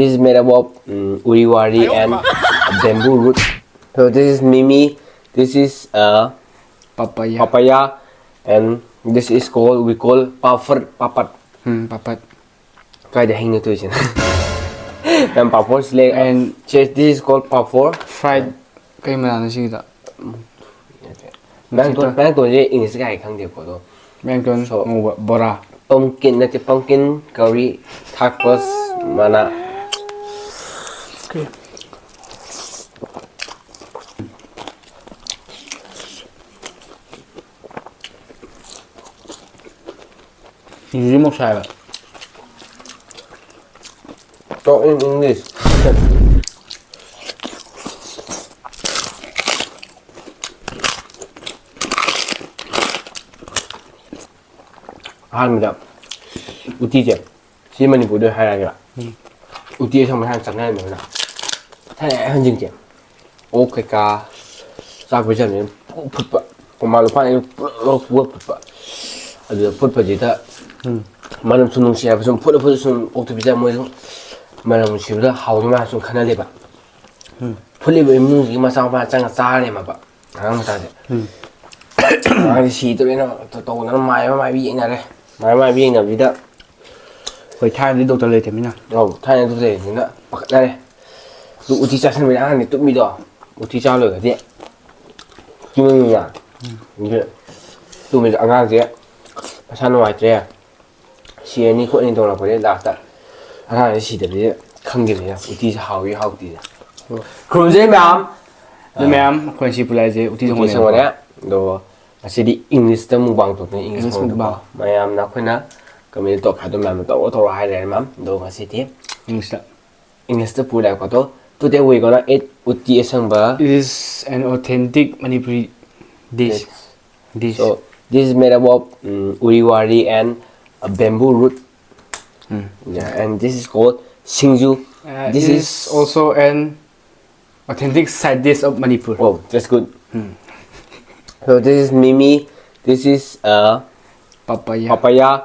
This is made up of uriwari and bamboo root. So this is mimi. This is papaya, and this is called we call PAPAD. PAPAD. Try the hang to it. And PAPAD leg and this is called PAPAD. Fried. Kay mana sih kita? Bang tu je English guy kang dia ko. Bang tu so bora. Pumpkin curry tacos mana. Okay. Ini mau saya. Talk in English. Alhamdulillah. UTI je. Si Manipurด้วยให้อะไรล่ะ UTI ทำมาทางจัดได้เหมือนกันถ้าไหนให้จริงๆโอเคกาซากไปจังเนี่ยพุทธะผมมาลูกพันธุ์เราพูดพุทธะเดี๋ยวพุทธะจีท่ามันสุนทรีย์ผสมพุทธะสุนโอตุพิจารณ์มวยสุนมันสุนทรีย์เขาที่มาสุนขนาดเล็บพุทธะเป็นมุ้งที่มาสร้างมาจังซาเลยมาปะหางมาตาเนี่ยอันนี้สีตัวนี้เนาะตัวนั้นไม้วิ่งอะไรไม้วิ่งเนี่ยวิธี回泰你都得来点咩呢？哦，泰人都得行的，来，如อุทิศ上面啊，你都没到，อุทิศ了个的，因为呀，你看，都没安安些，像那玩意儿，些你可能懂了，或者哪的，安安些的别坑的别，อุทิศ好与好的，คุณเจ๊แม่แม่คนชีพอะไรเจ๊อุทิศของ เนี่ยวันนี้ดูอาศัยดีอังกฤษแต่มุกบางตัวนี้อังกฤษมุกบางแม่นักคนนะก็มีตัวขาดตัวแม่ตัวให้เลยมั้งดูอาศัยดีอังกฤษพูดอะไรก็ตัวtoday we gonna eat UTI ASANGBA. It is an authentic Manipuri dish. So this is made up of uriwari and bamboo root. Yeah, and this is called singjju. This is also an authentic side dish of Manipur. Oh, that's good. So this is mimi. This is papaya,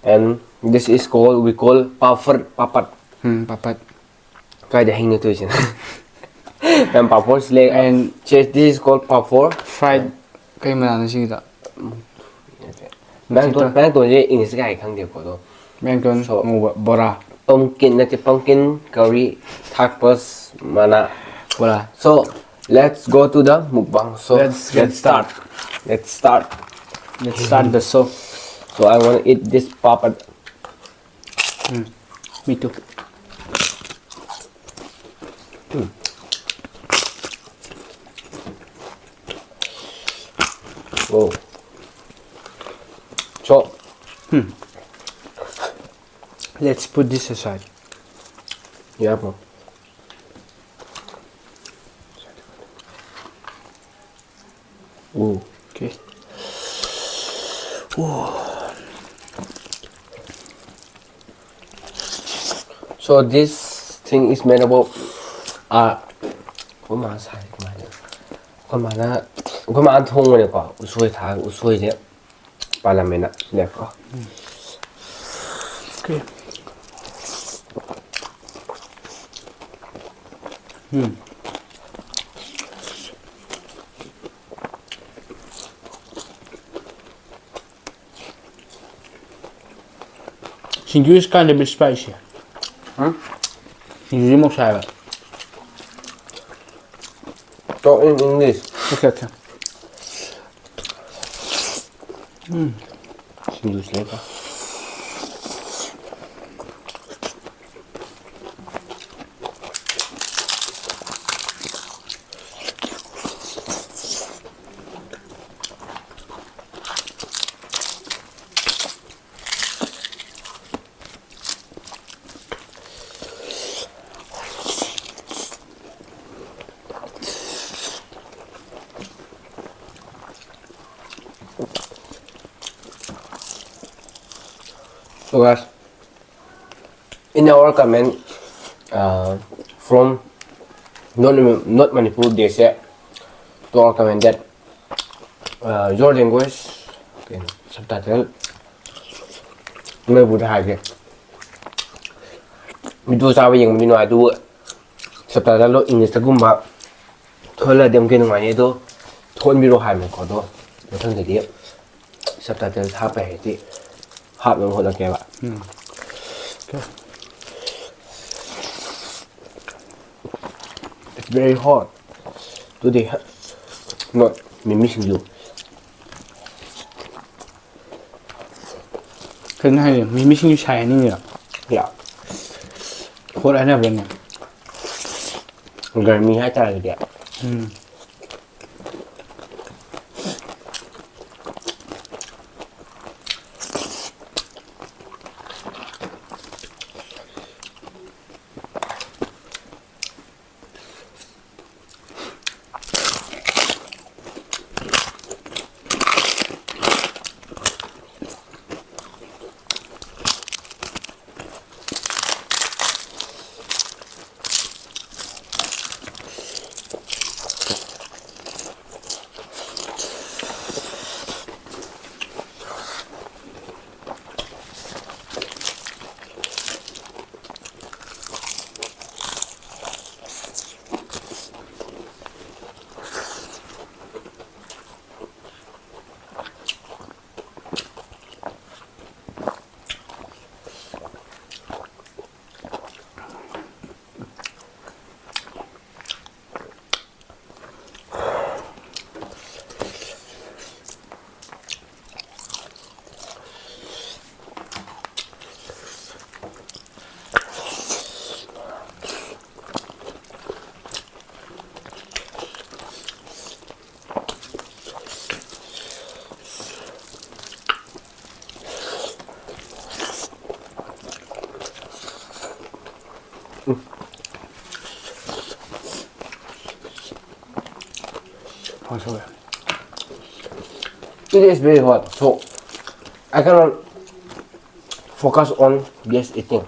and this is called we call PAPAD. PAPAD. Try the hang to it. And PAPAD leg and this is called PAPAD. Fried. Kay mana sih kita? Bang tu je English guy kang dia ko. Bang tu so bora. Pumpkin curry tacos mana Bora. So let's go to the mukbang. So Let's get start. Let's start. Let's start the show. So I want to eat this PAPAD. Me too. Oh. So. Let's put this aside. Yeah, bro. Ooh. Okay. So this thing is made up ofคนมาใส่คนมานะคนมาอันทงเลยก่อนอุช่วยทางอุช่วยเนี่ยปาลาเมนะเนี่ยก็ Okay. Sinju is kind of a bit spicy. Sinju mau saya. Talk in English. Okay. Sinju seleka. So guys, in our comment from not Manipur, they say to our comment that your language, okay, subtitle, मैं बुढ़ा है video ꯆꯥꯕ ꯌꯦꯡꯕꯗꯤ ꯅꯨꯡꯉꯥꯏ ꯑꯗꯨꯕꯨ ꯁꯕꯇꯥꯏꯇꯜꯗꯣ ꯏꯪꯂꯤꯁꯇꯒꯨꯝꯕ ꯊꯣꯜꯂꯗꯤ ꯑꯃꯨꯛꯀ ꯅꯨꯡꯉꯥꯏꯅꯤ ꯑꯗꯣ ꯊꯣꯟꯕꯤꯔꯣ ꯍꯥꯏꯕꯅꯦꯀꯣ ꯑꯗꯣ ꯃꯊꯪꯗꯗꯤ ꯁꯕꯇꯥꯏꯇꯜ ꯍꯥꯞꯄ ꯍꯥꯏꯔꯗꯤ ꯍꯥꯞꯅꯕ ꯍꯣꯠꯅꯒꯦꯕ. It's very hot today. Not Mimi Singju. Kena hai Mimi Singju saya ni ya. Yeah. Hot ana bani. Garmi hai tara dia. It is very hot, so I cannot focus on just eating.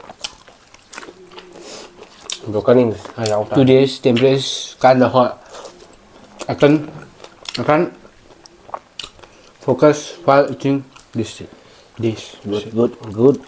Broken Today's temperature is kind of hot. I can focus while eating this. Good.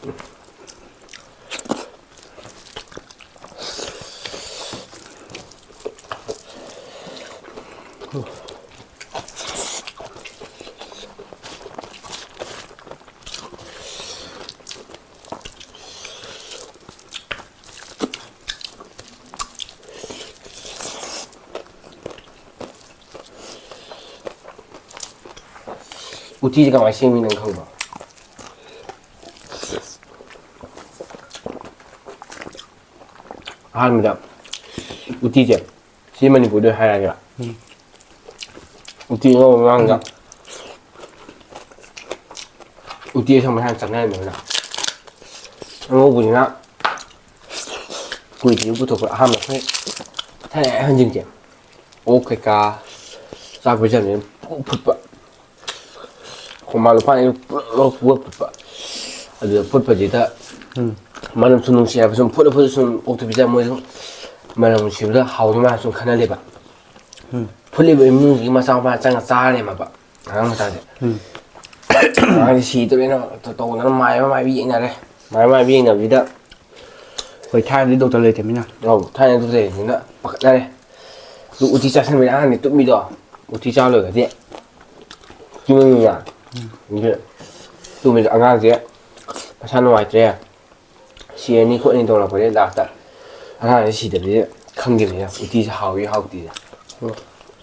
UTI ka mai sing min nang khang ba. Ahmada UTI je si Manipur de hai ra. UTI ngo ngang ga. UTI ASANGBA han chang nai me na. Ngo bu ni na. Kui ti bu to ko aham na phai. Thai han jing je. Okay ka sa ba jan ne phut ba. Kuma lupa ni buat apa? Ada put pajita. Malam sunung siapa sun put sun waktu bisa mau malam siapa hau cuma sun kena lepas. Put lepas imu masa apa jangan salah ni apa? Orang macam tu. Orang si tu ni tahu nama mai biang ni deh. Mai biang ni vida. Koi Thai ni doktor le temina. Oh, Thai ni tu deh ni nak pakai deh. Lu uti casan bila ni tu mido. Uti casan le dia. Cuma ni ya. Như tụi mình ăn ngang gì á, sao ngoài trẻ, xí ni khối ni đâu là phải là ta, ăn cái xí đấy không cái gì, uti hào ý hào tí,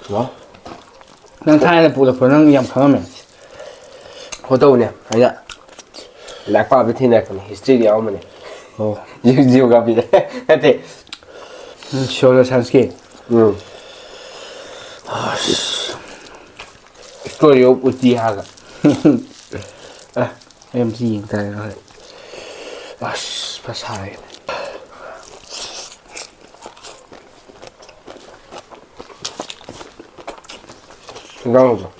đó. Nang Thai là phụ là phụ nang yam khăm mình, có đâu nè, thấy chưa, lạc qua bên thiên này còn history áo mà nè, nhiều gặp gì đấy, thế, show the Sanskrit, story of uti ha. Em chỉ nhìn thấy rồi. Phát sai. Ngon rồi.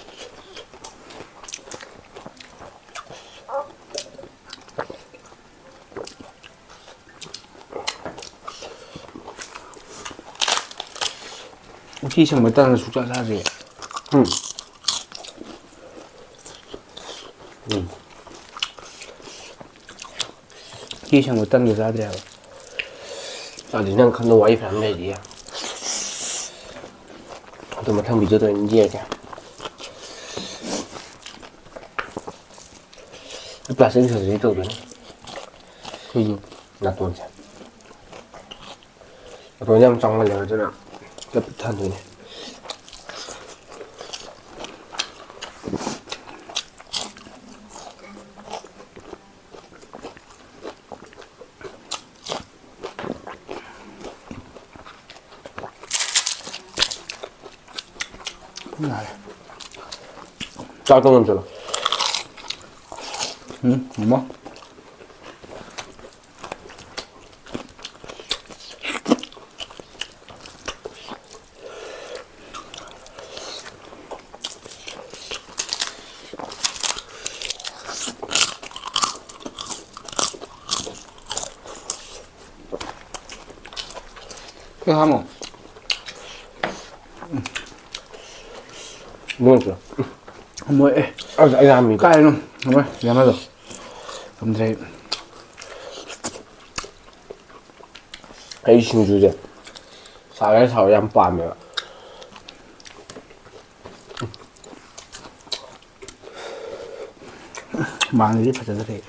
Khi chẳng mới tăng là sụt ra gì. Khi chẳng mới tăng được ra thì ꯆꯥꯗꯤ ꯅꯪ ꯈꯪꯗ ꯋꯥꯔꯤ ꯐꯅꯌꯥꯝ ꯂꯩꯔꯤꯌꯦ ꯑꯗꯨ ꯃꯊꯪ ꯚꯤꯗꯤꯑꯣꯗ ꯑꯣꯏꯅ ꯌꯦꯡꯉꯒꯦ ꯄ꯭ꯂꯥꯁꯇꯤꯛ ꯁꯔꯖꯔꯤ ꯇꯧꯗꯣꯏꯅꯤ ꯑꯩꯈꯣꯏꯒꯤ 나쁜지 왜냐면 정말 내가 전에 깨끗한 눈이 짜증 냄새나 뭐? 그 하모 뭐였어? 뭐에 이거 합니다 까이는 뭐 야마도 근데 이 신주제 살에 양 빠면 마늘이 파져도 돼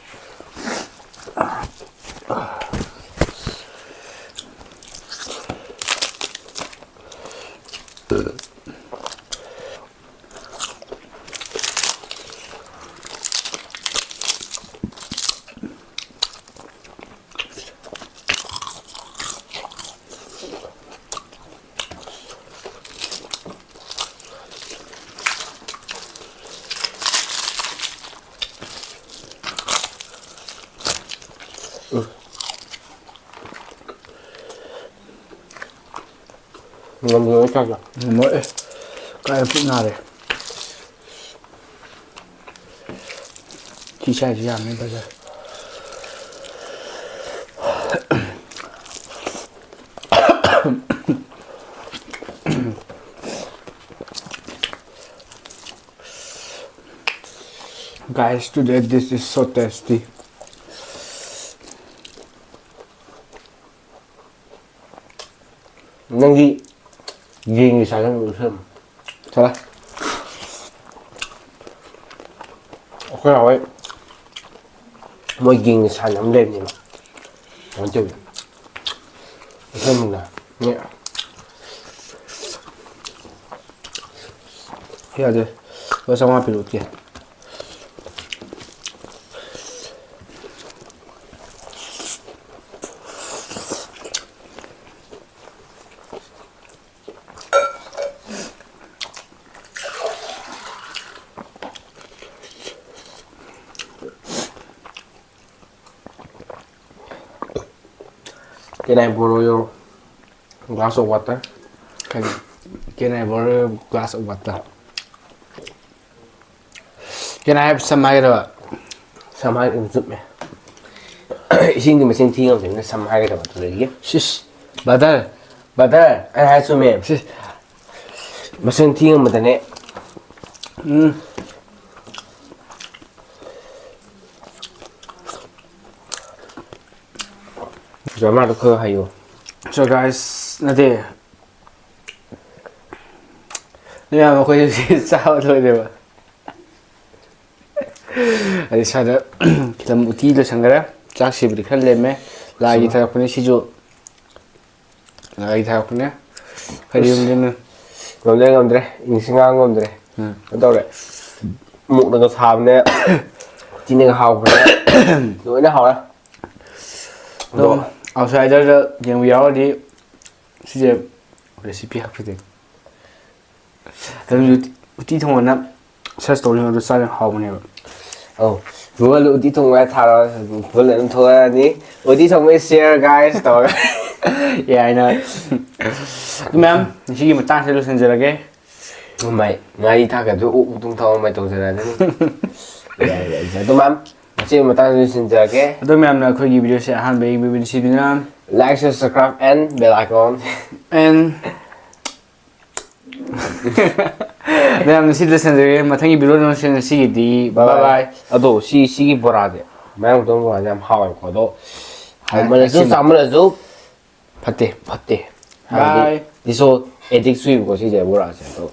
이거 짜자 뭐에 까이 뿌나래 기차지 않는 거죠 Guys, today this is so tasty. nangi gini sayang usum salah oke rồi mỗi gini xài nấm lên vậy mà nói chung usum mình là nhẹ 해야 돼. 여성화 필요 없게. cái này borrow glass of water Can I borrow a glass of water? Can I have some Milo? xăm hai cái giúp mẹ xin thì mà xin thi không thì nó xăm hai cái đầu tôi lấy Shish, butter. butter anh hai số mẹ Shish. mà xin thi không mà thế này rồi mà nó khơi hay vô So guys, nanti. Ini apa kau jadi sao thôi deh, Pak. Ada sada kita uti lo sanggara, cak sih beri kan lemme, lagi thak punya sijo, lagi thak punya, kalian ni. ngom đấy insinga ngom đấy đâu đấy mụn nó thàm đấy chỉ nên học đấy rồi nó học đấy Rồi, outside đó những video đi, sẽ recipe học được. Tapi uti thong na, sa story nó sa học này. vừa lụt đi thùng ngoài thà rồi vừa lụt thôi ní vừa đi thùng với share guys đó Yeah, I know. Ma'am, sige mo tan sa lusan dyan lagi. mày ngay thà cái tôi tung thong mày tổ chức ra đấy tôi mắm chị mà ta xin chào cái Ito ma'am na ako video sa han bay bibisi din na. like share subscribe and bell icon And ma'am si lusan dyan matang video na siya sige di. Bye bye. 또 시기 보라 돼. 매운 돈 거냐 하고 거도. 한번 좀 삼을 줘. 밭대. 밭대. 바이. 니소 에딕 수입 것이 이제 뭐라 하죠? 또